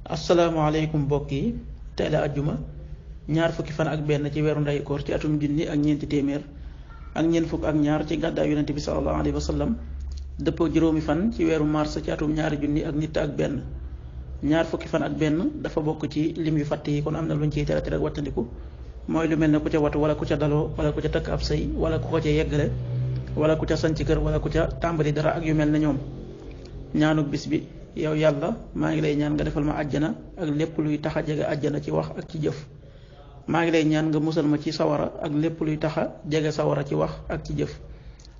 asalaamaaleykum mbokk yi tey la ajjuma ñaar fukki fan ak benn ci weeru nday koor ci atum junni ak ñeenti téeméer ak ñeent fukk ak ñaar ci gàddaay yonente bi sallallahu alayhi wa sallam dëppoo juróomi fan ci weeru mars ci atum ñaari junni ak nit ak benn ñaar fukki fan ak benn dafa bokk ci lim yu fàtte yi kon am na luñ ciy tere rek wattandiku mooy lu mel ne ku ca watu wala ku ca daloo wala ku ca takk ab sëy wala ku ko ca yeggale wala ku ca sanc kër wala ku ca tàmbali dara ak yu mel ne ñoom ñaanuk bis bi yow yàlla maa ngi lay ñaan nga defal ma àjjana ak lépp luy tax a jege àjjana ci wax ak ci jëf maa ngi lay ñaan nga musal ma ci sawara ak lépp luy tax a jege sawara ci wax ak ci jëf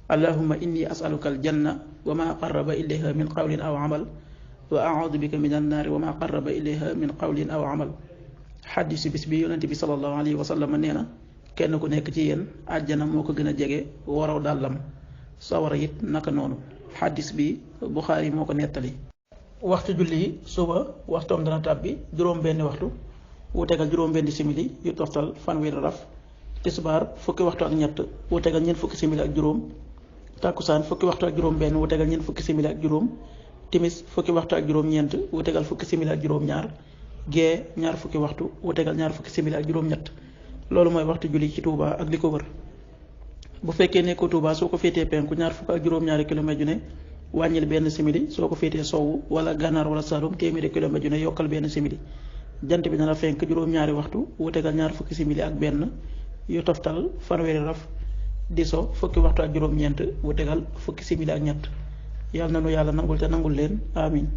allahumma inni asaluka aljanna wa ma qarraba ilayha min qawlin aw amal wa a'uudu bika min annaari wa ma qarraba ilayha min qawlin aw amal xaddisu bis bi yonente bi sallallahu alayhi wa sallam nee na kenn ku nekk ci yéen àjjana moo ko gën a jege waraw dàllam sawara it naka noonu xaddis bi Buxaari moo ko nettali. waxtu julli yi suba waxtoom dana tàbbi juróom-benni waxtu wu tegal juróom-benni simili yu toftal fanweeri raf tisbaar fukki waxtu ak ñett wu tegal ñeent fukki simili ak juróom takkusaan fukki waxtu ak juróom-benn wu tegal ñeent fukki simili ak juróom timis fukki waxtu ak juróom-ñeent wu tegal fukki simili ak juróom-ñaar gee ñaar fukki waxtu wu tegal ñaar fukki simili ak juróom-ñett loolu mooy waxtu julli ci Touba ak li ko wër. bu fekkee nekkoo Touba soo ko féetee penku ñaar fukk ak juróom-ñaari kilomètre ju ne wàññil benn simili soo ko féetee sowwu wala gànnaar wala Saloum téeméeri kilomètre ju ne yokkal benn simili jant bi dana fenk juróom-ñaari waxtu wu tegal ñaar fukki simili ak benn yu toftal fanweeri raf di so fukki waxtu ak juróom-ñeent wu tegal fukki simili ak ñett yàlla na nu yàlla nangul te nangul leen amin